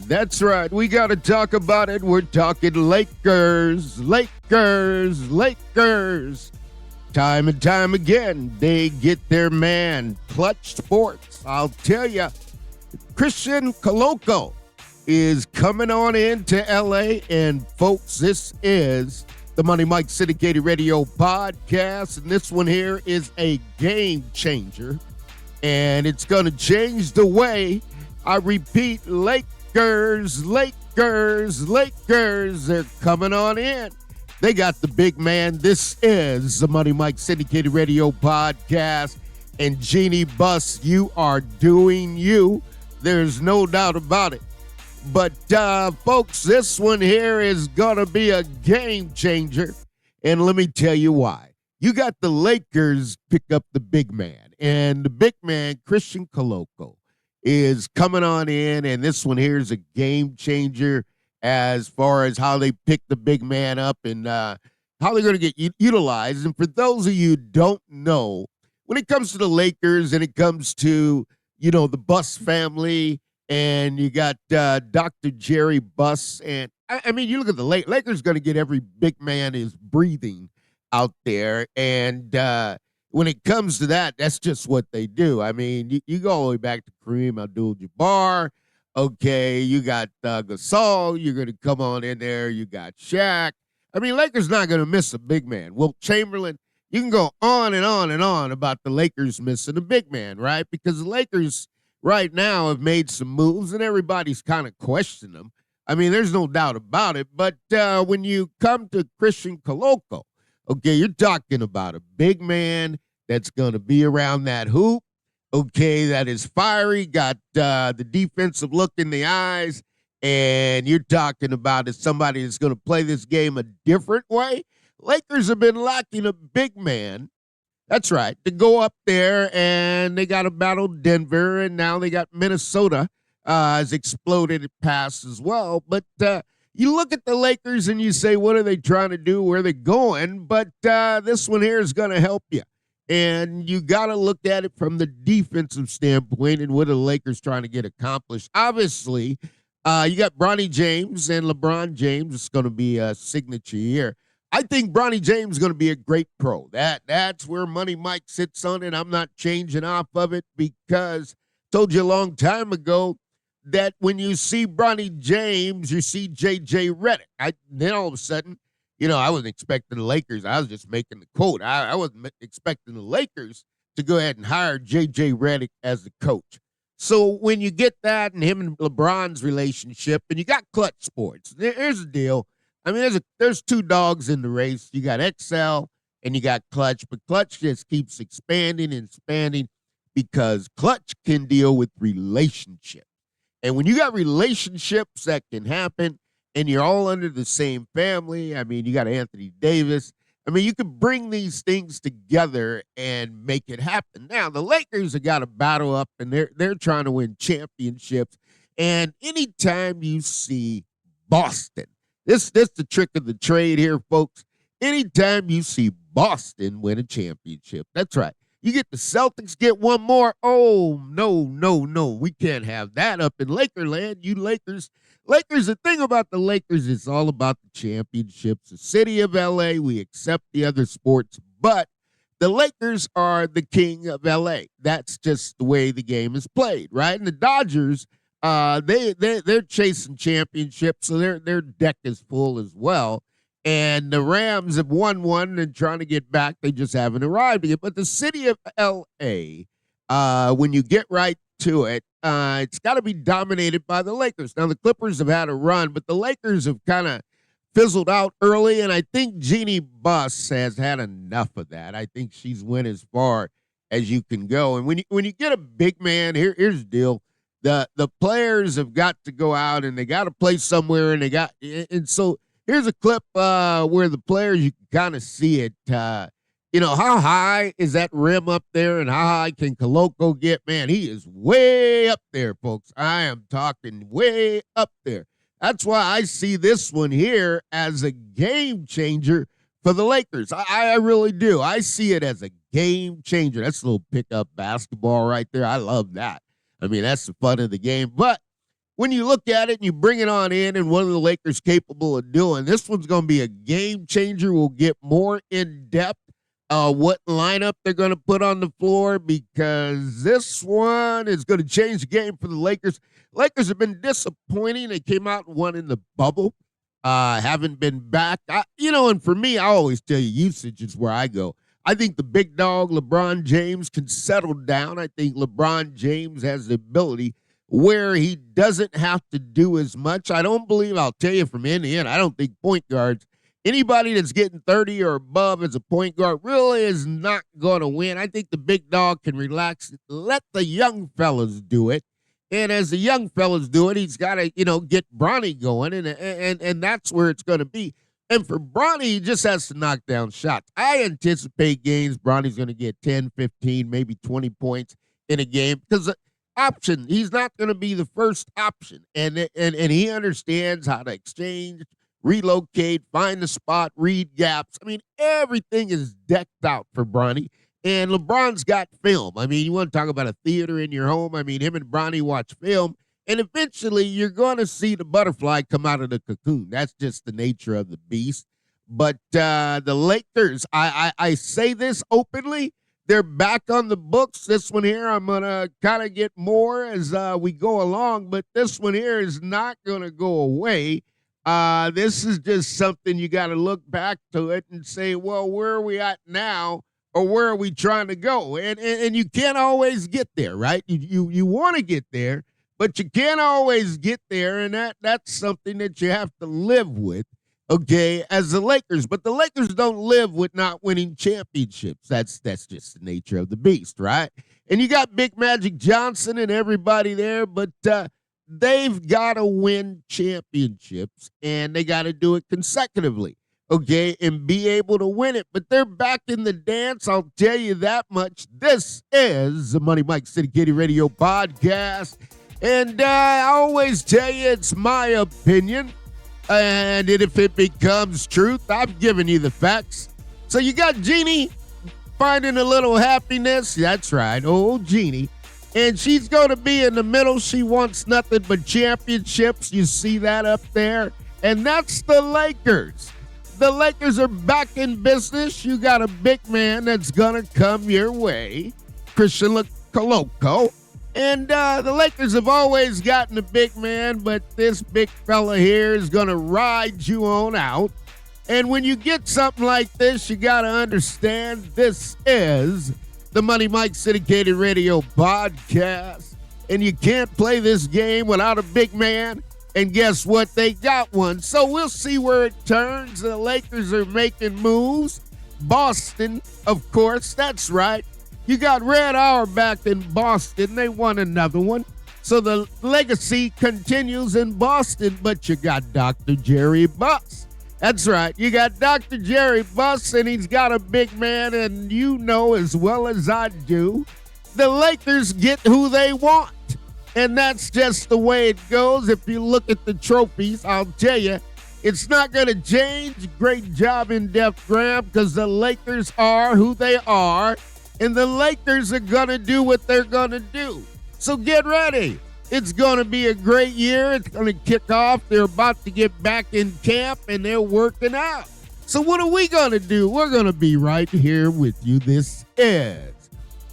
That's right. We got to talk about it. We're talking Lakers, Lakers, Lakers. Time and time again, they get their man, Clutch Sports. I'll tell you, Christian Koloko is coming on into LA. And folks, this is the Money Mike Syndicated Radio podcast. And this one here is a game changer. And it's going to change the way, I repeat, Lakers, Lakers, Lakers. They're coming on in. They got the big man. This is the Money Mike Syndicated Radio podcast. And Jeanie Bus, you are doing you. There's no doubt about it. But, folks, this one here is going to be a game changer. And let me tell you why. You got the Lakers pick up the big man. And the big man, Christian Koloko, is coming on in. And this one here is a game changer as far as how they pick the big man up and how they're going to get utilized. And for those of you who don't know, when it comes to the Lakers and it comes to, you know, the Buss family, and you got Dr. Jerry Buss. And, I mean, you look at the Lakers going to get every big man is breathing out there. And when it comes to that, that's just what they do. I mean, you go all the way back to Kareem Abdul-Jabbar. Okay, you got Gasol. You're going to come on in there. You got Shaq. I mean, Lakers not going to miss a big man. Wilt Chamberlain. You can go on and on and on about the Lakers missing a big man, right? Because the Lakers right now have made some moves, and everybody's kind of questioning them. I mean, there's no doubt about it. But when you come to Christian Koloko, okay, you're talking about a big man that's going to be around that hoop. Okay, that is fiery, got the defensive look in the eyes, and you're talking about is somebody that's going to play this game a different way. Lakers have been lacking a big man. That's right, to go up there, and they got to battle Denver, and now they got Minnesota has exploded past as well. But you look at the Lakers and you say, what are they trying to do? Where are they going? But this one here is going to help you. And you got to look at it from the defensive standpoint and what are the Lakers trying to get accomplished. Obviously, you got Bronny James and LeBron James. It's going to be a signature year. I think Bronny James is going to be a great pro. That's where Money Mike sits on it. I'm not changing off of it because I told you a long time ago that when you see Bronny James, you see J.J. Redick. Then all of a sudden, you know, I wasn't expecting the Lakers. I was just making the quote. I wasn't expecting the Lakers to go ahead and hire J.J. Redick as the coach. So when you get that and him and LeBron's relationship, and you got Clutch Sports, here's the deal. I mean, there's two dogs in the race. You got XL and you got Clutch, but Clutch just keeps expanding and expanding because Clutch can deal with relationships. And when you got relationships that can happen, and you're all under the same family. I mean, you got Anthony Davis. I mean, you can bring these things together and make it happen. Now, the Lakers have got to battle up, and they're trying to win championships. And anytime you see Boston, this the trick of the trade here, folks. Anytime you see Boston win a championship, that's right. You get the Celtics get one more. Oh, no. We can't have that up in Lakerland. You Lakers, the thing about the Lakers is all about the championships. The city of L.A., we accept the other sports, but the Lakers are the king of L.A. That's just the way the game is played, right? And the Dodgers, they're chasing championships, so their deck is full as well. And the Rams have won one and trying to get back. They just haven't arrived yet. But the city of L.A., when you get right to it, it's got to be dominated by the Lakers. Now, the Clippers have had a run, but the Lakers have kind of fizzled out early, and I think Jeanie Buss has had enough of that. I think she's went as far as you can go. And when you get a big man, here's the deal. The players have got to go out, and they got to play somewhere, and so here's a clip where the players, you can kind of see it. You know, how high is that rim up there, and how high can Koloko get? Man, he is way up there, folks. I am talking way up there. That's why I see this one here as a game changer for the Lakers. I really do. I see it as a game changer. That's a little pickup basketball right there. I love that. I mean, that's the fun of the game. But when you look at it and you bring it on in and what are the Lakers capable of doing, this one's going to be a game changer. We'll get more in depth what lineup they're going to put on the floor because this one is going to change the game for the Lakers. Lakers have been disappointing. They came out and won in the bubble. Haven't been back. And for me, I always tell you, usage is where I go. I think the big dog, LeBron James, can settle down. I think LeBron James has the ability where he doesn't have to do as much. I don't believe, I'll tell you from end to end, I don't think point guards, anybody that's getting 30 or above as a point guard really is not going to win. I think the big dog can relax, let the young fellas do it. And as the young fellas do it, he's got to, get Bronny going, and that's where it's going to be. And for Bronny, he just has to knock down shots. I anticipate games Bronny's going to get 10, 15, maybe 20 points in a game because option, he's not going to be the first option. And he understands how to exchange, relocate, find the spot, read gaps. I mean, everything is decked out for Bronny. And LeBron's got film. I mean, you want to talk about a theater in your home? I mean, him and Bronny watch film. And eventually, you're going to see the butterfly come out of the cocoon. That's just the nature of the beast. But the Lakers, I say this openly, they're back on the books. This one here, I'm going to kind of get more as we go along. But this one here is not going to go away. This is just something you got to look back to it and say, well, where are we at now? Or where are we trying to go? And you can't always get there, right? You want to get there, but you can't always get there, and that's something that you have to live with, okay, as the Lakers. But the Lakers don't live with not winning championships. That's just the nature of the beast, right? And you got Big Magic Johnson and everybody there, but they've got to win championships, and they got to do it consecutively. Okay, and be able to win it. But they're back in the dance, I'll tell you that much. This is the Money Mike Syndicated Radio Podcast. And I always tell you it's my opinion. And if it becomes truth, I've given you the facts. So you got Jeanie finding a little happiness. That's right, old Jeanie. And she's going to be in the middle. She wants nothing but championships. You see that up there? And that's the Lakers. The Lakers are back in business. You got a big man that's going to come your way, Christian Koloko. And the Lakers have always gotten a big man, but this big fella here is going to ride you on out. And when you get something like this, you got to understand this is the Money Mike Syndicated Radio Podcast. And you can't play this game without a big man. And guess what? They got one. So we'll see where it turns. The Lakers are making moves. Boston, of course. That's right. You got Red Auerbach in Boston. They won another one. So the legacy continues in Boston. But you got Dr. Jerry Buss. That's right. You got Dr. Jerry Buss, and he's got a big man. And you know as well as I do, the Lakers get who they want. And that's just the way it goes. If you look at the trophies, I'll tell you, it's not going to change. Great job in depth, Graham, because the Lakers are who they are, and the Lakers are going to do what they're going to do. So get ready. It's going to be a great year. It's going to kick off. They're about to get back in camp, and they're working out. So what are we going to do? We're going to be right here with you. This is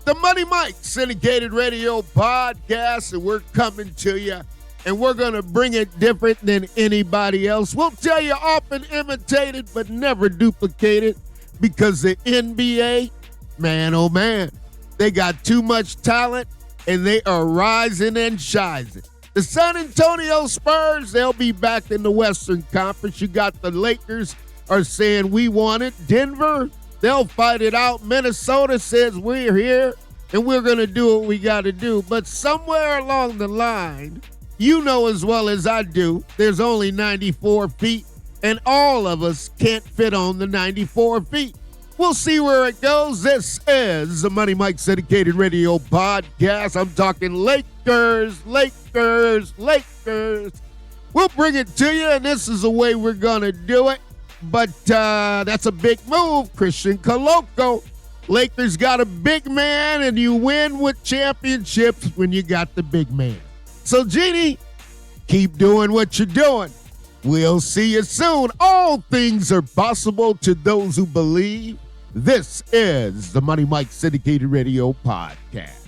the Money Mike Syndicated Radio Podcast, and we're coming to you, and we're going to bring it different than anybody else. We'll tell you often imitated, but never duplicated, because the NBA, man, oh man, they got too much talent, and they are rising and shining. The San Antonio Spurs, they'll be back in the Western Conference. You got the Lakers are saying we want it. Denver, they'll fight it out. Minnesota says we're here, and we're going to do what we got to do. But somewhere along the line, you know as well as I do, there's only 94 feet, and all of us can't fit on the 94 feet. We'll see where it goes. This is the Money Mike Syndicated Radio Podcast. I'm talking Lakers, Lakers, Lakers. We'll bring it to you, and this is the way we're going to do it. But that's a big move, Christian Koloko. Lakers got a big man, and you win with championships when you got the big man. So, Jeanie, Keep doing what you're doing. We'll see you soon. All things are possible to those who believe. This is the Money Mike Syndicated Radio Podcast.